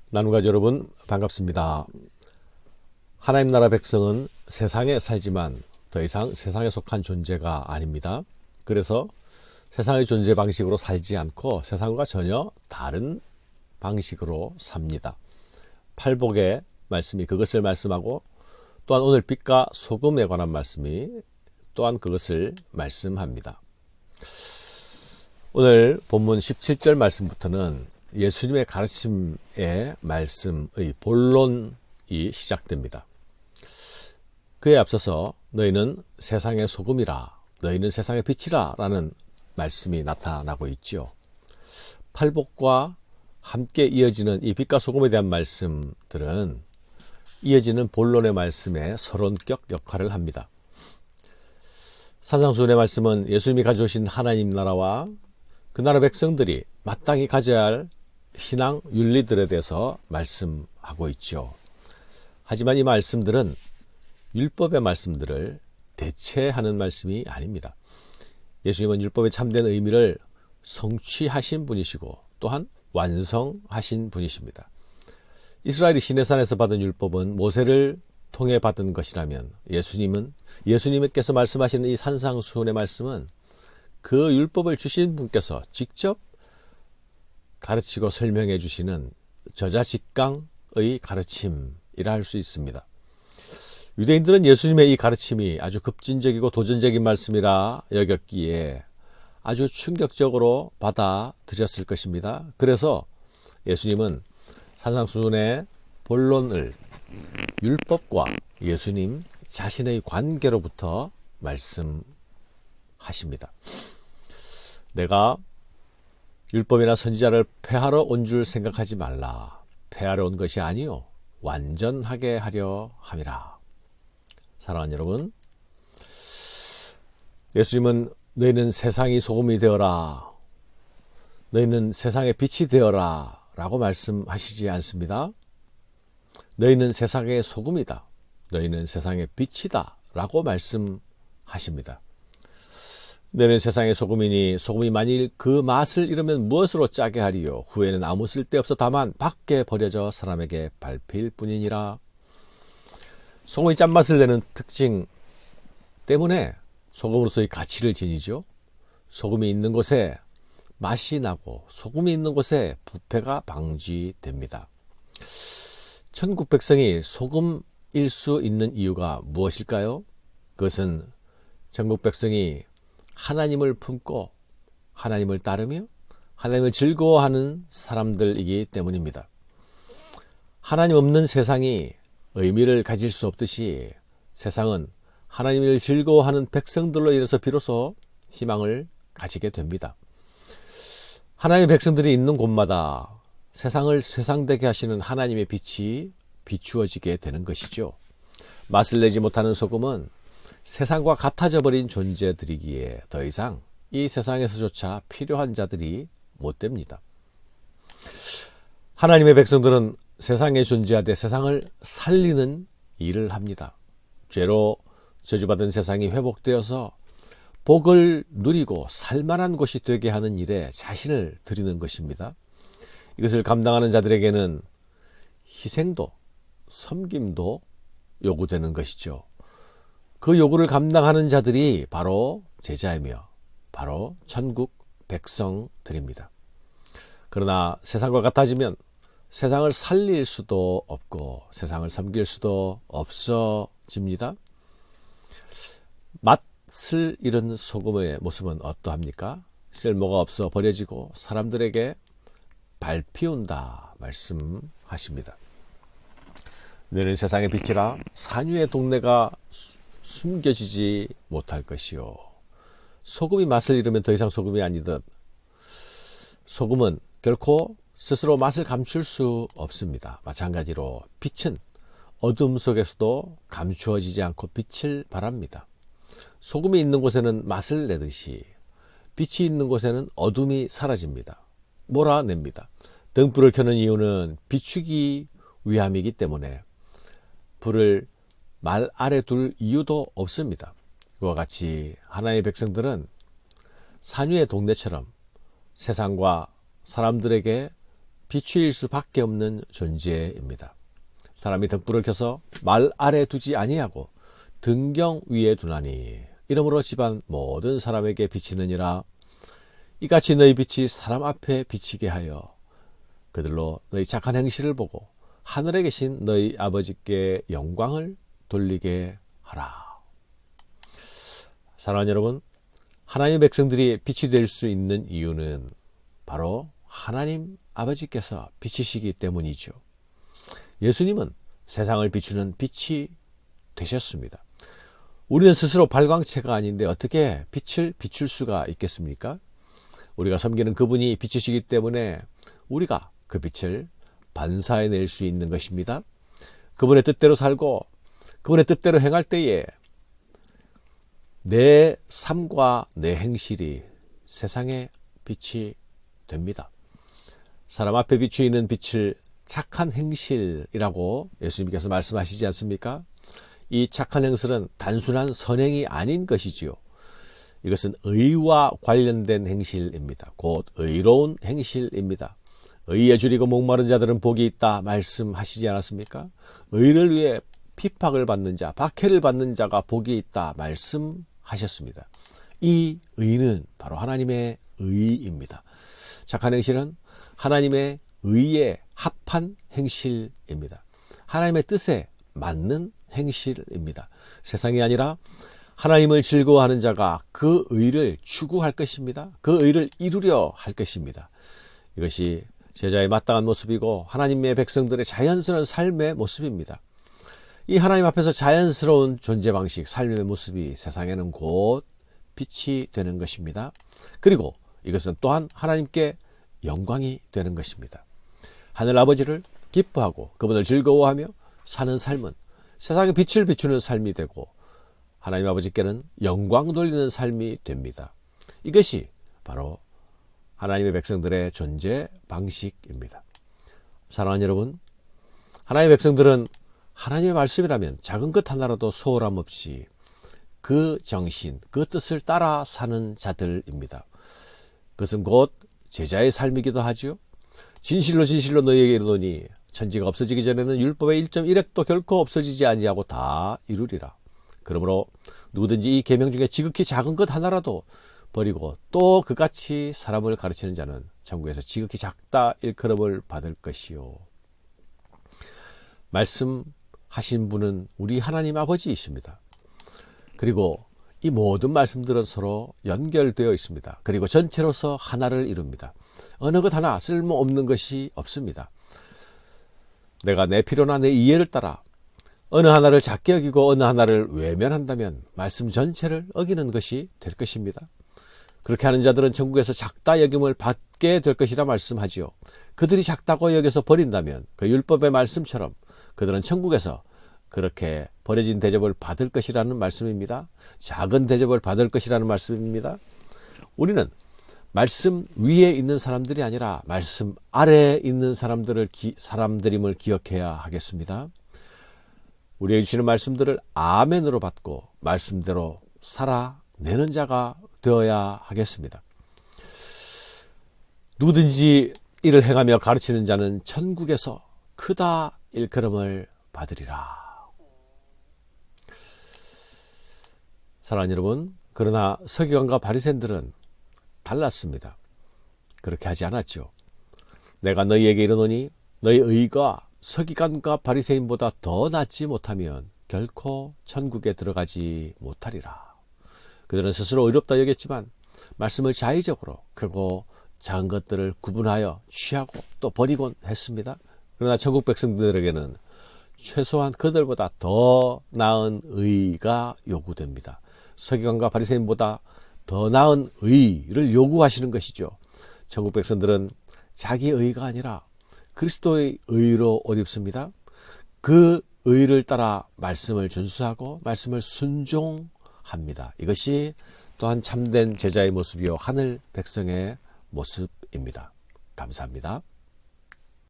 나눔가 여러분 반갑습니다. 하나님 나라 백성은 세상에 살지만 더 이상 세상에 속한 존재가 아닙니다. 그래서 세상의 존재 방식으로 살지 않고 세상과 전혀 다른 방식으로 삽니다. 팔복의 말씀이 그것을 말씀하고, 또한 오늘 빛과 소금에 관한 말씀이 또한 그것을 말씀합니다. 오늘 본문 17절 말씀부터는 예수님의 가르침의 말씀의 본론이 시작됩니다. 그에 앞서서 너희는 세상의 소금이라, 너희는 세상의 빛이라 라는 말씀이 나타나고 있죠. 팔복과 함께 이어지는 이 빛과 소금에 대한 말씀들은 이어지는 본론의 말씀에 서론격 역할을 합니다. 산상수훈의 말씀은 예수님이 가져오신 하나님 나라와 그 나라 백성들이 마땅히 가져야 할 신앙 윤리들에 대해서 말씀하고 있죠. 하지만 이 말씀들은 율법의 말씀들을 대체하는 말씀이 아닙니다. 예수님은 율법의 참된 의미를 성취하신 분이시고 또한 완성하신 분이십니다. 이스라엘이 시내산에서 받은 율법은 모세를 통해 받은 것이라면 예수님께서 말씀하시는 이 산상수훈의 말씀은 그 율법을 주신 분께서 직접 가르치고 설명해 주시는 저자직강의 가르침이라 할 수 있습니다. 유대인들은 예수님의 이 가르침이 아주 급진적이고 도전적인 말씀이라 여겼기에 아주 충격적으로 받아들였을 것입니다. 그래서 예수님은 산상수훈의 본론을 율법과 예수님 자신의 관계로부터 말씀하십니다. 내가 율법이나 선지자를 폐하러 온 줄 생각하지 말라. 폐하러 온 것이 아니요 완전하게 하려 함이라. 사랑하는 여러분, 예수님은 너희는 세상이 소금이 되어라, 너희는 세상의 빛이 되어라 라고 말씀하시지 않습니다. 너희는 세상의 소금이다, 너희는 세상의 빛이다 라고 말씀하십니다. 너희는 세상의 소금이니 소금이 만일 그 맛을 잃으면 무엇으로 짜게 하리요? 후에는 아무 쓸데없어 다만 밖에 버려져 사람에게 밟힐 뿐이니라. 소금이 짠맛을 내는 특징 때문에 소금으로서의 가치를 지니죠. 소금이 있는 곳에 맛이 나고 소금이 있는 곳에 부패가 방지됩니다. 천국 백성이 소금일 수 있는 이유가 무엇일까요? 그것은 천국 백성이 하나님을 품고 하나님을 따르며 하나님을 즐거워하는 사람들이기 때문입니다. 하나님 없는 세상이 의미를 가질 수 없듯이 세상은 하나님을 즐거워하는 백성들로 인해서 비로소 희망을 가지게 됩니다. 하나님의 백성들이 있는 곳마다 세상을 쇠상되게 하시는 하나님의 빛이 비추어지게 되는 것이죠. 맛을 내지 못하는 소금은 세상과 같아져 버린 존재들이기에 더 이상 이 세상에서조차 필요한 자들이 못 됩니다. 하나님의 백성들은 세상에 존재하되 세상을 살리는 일을 합니다. 죄로 저주받은 세상이 회복되어서 복을 누리고 살만한 곳이 되게 하는 일에 자신을 드리는 것입니다. 이것을 감당하는 자들에게는 희생도 섬김도 요구되는 것이죠. 그 요구를 감당하는 자들이 바로 제자이며 바로 천국 백성들입니다. 그러나 세상과 같아지면 세상을 살릴 수도 없고 세상을 섬길 수도 없어집니다. 맛을 잃은 소금의 모습은 어떠합니까? 쓸모가 없어 버려지고 사람들에게 밟히운다 말씀하십니다. 너는 세상의 빛이라 산위의 동네가 숨겨지지 못할 것이요. 소금이 맛을 잃으면 더 이상 소금이 아니듯 소금은 결코 스스로 맛을 감출 수 없습니다. 마찬가지로 빛은 어둠 속에서도 감추어지지 않고 빛을 발합니다. 소금이 있는 곳에는 맛을 내듯이 빛이 있는 곳에는 어둠이 사라집니다. 몰아냅니다. 등불을 켜는 이유는 비추기 위함이기 때문에 불을 말 아래 둘 이유도 없습니다. 그와 같이 하나님의 백성들은 산위의 동네처럼 세상과 사람들에게 비추일 수밖에 없는 존재입니다. 사람이 등불을 켜서 말 아래 두지 아니하고 등경 위에 두나니 이러므로 집안 모든 사람에게 비치느니라. 이같이 너희 빛이 사람 앞에 비치게 하여 그들로 너희 착한 행실을 보고 하늘에 계신 너희 아버지께 영광을 돌리게 하라. 사랑하는 여러분, 하나님의 백성들이 빛이 될 수 있는 이유는 바로 하나님 아버지께서 비치시기 때문이죠. 예수님은 세상을 비추는 빛이 되셨습니다. 우리는 스스로 발광체가 아닌데 어떻게 빛을 비출 수가 있겠습니까? 우리가 섬기는 그분이 빛이시기 때문에 우리가 그 빛을 반사해낼 수 있는 것입니다. 그분의 뜻대로 살고 그분의 뜻대로 행할 때에 내 삶과 내 행실이 세상의 빛이 됩니다. 사람 앞에 비추이는 빛을 착한 행실이라고 예수님께서 말씀하시지 않습니까? 이 착한 행실은 단순한 선행이 아닌 것이지요. 이것은 의와 관련된 행실입니다. 곧 의로운 행실입니다. 의에 줄이고 목마른 자들은 복이 있다 말씀하시지 않았습니까? 의를 위해 핍박을 받는 자, 박해를 받는 자가 복이 있다 말씀하셨습니다. 이 의는 바로 하나님의 의입니다. 착한 행실은 하나님의 의에 합한 행실입니다. 하나님의 뜻에 맞는 행실입니다. 세상이 아니라 하나님을 즐거워하는 자가 그 의를 추구할 것입니다. 그 의를 이루려 할 것입니다. 이것이 제자의 마땅한 모습이고 하나님의 백성들의 자연스러운 삶의 모습입니다. 이 하나님 앞에서 자연스러운 존재 방식, 삶의 모습이 세상에는 곧 빛이 되는 것입니다. 그리고 이것은 또한 하나님께 영광이 되는 것입니다. 하늘 아버지를 기뻐하고 그분을 즐거워하며 사는 삶은 세상에 빛을 비추는 삶이 되고 하나님 아버지께는 영광 돌리는 삶이 됩니다. 이것이 바로 하나님의 백성들의 존재 방식입니다. 사랑하는 여러분, 하나님의 백성들은 하나님의 말씀이라면 작은 것 하나라도 소홀함 없이 그 정신, 그 뜻을 따라 사는 자들입니다. 그것은 곧 제자의 삶이기도 하죠. 진실로 진실로 너희에게 이르노니 천지가 없어지기 전에는 율법의 1.1획도 결코 없어지지 아니하고 다 이루리라. 그러므로 누구든지 이 계명 중에 지극히 작은 것 하나라도 버리고 또 그같이 사람을 가르치는 자는 천국에서 지극히 작다 일컬음을 받을 것이요. 말씀하신 분은 우리 하나님 아버지이십니다. 그리고 이 모든 말씀들은 서로 연결되어 있습니다. 그리고 전체로서 하나를 이룹니다. 어느 것 하나 쓸모없는 것이 없습니다. 내가 내 필요나 내 이해를 따라 어느 하나를 작게 여기고 어느 하나를 외면한다면 말씀 전체를 어기는 것이 될 것입니다. 그렇게 하는 자들은 천국에서 작다 여김을 받게 될 것이라 말씀하지요. 그들이 작다고 여겨서 버린다면 그 율법의 말씀처럼 그들은 천국에서 그렇게 버려진 대접을 받을 것이라는 말씀입니다. 작은 대접을 받을 것이라는 말씀입니다. 우리는 말씀 위에 있는 사람들이 아니라 말씀 아래에 있는 사람들임을 기억해야 하겠습니다. 우리에게 주시는 말씀들을 아멘으로 받고 말씀대로 살아내는 자가 되어야 하겠습니다. 누구든지 이를 행하며 가르치는 자는 천국에서 크다 일컬음을 받으리라. 사랑하는 여러분, 그러나 서기관과 바리새인들은 달랐습니다. 그렇게 하지 않았죠. 내가 너희에게 이르노니 너희 의가 서기관과 바리새인보다 더 낫지 못하면 결코 천국에 들어가지 못하리라. 그들은 스스로 의롭다 여겼지만 말씀을 자의적으로 크고 작은 것들을 구분하여 취하고 또 버리곤 했습니다. 그러나 천국 백성들에게는 최소한 그들보다 더 나은 의가 요구됩니다. 서기관과 바리새인보다 더 나은 의를 요구하시는 것이죠. 천국 백성들은 자기 의가 아니라 그리스도의 의로 옷 입습니다. 그 의를 따라 말씀을 준수하고 말씀을 순종합니다. 이것이 또한 참된 제자의 모습이요 하늘 백성의 모습입니다. 감사합니다.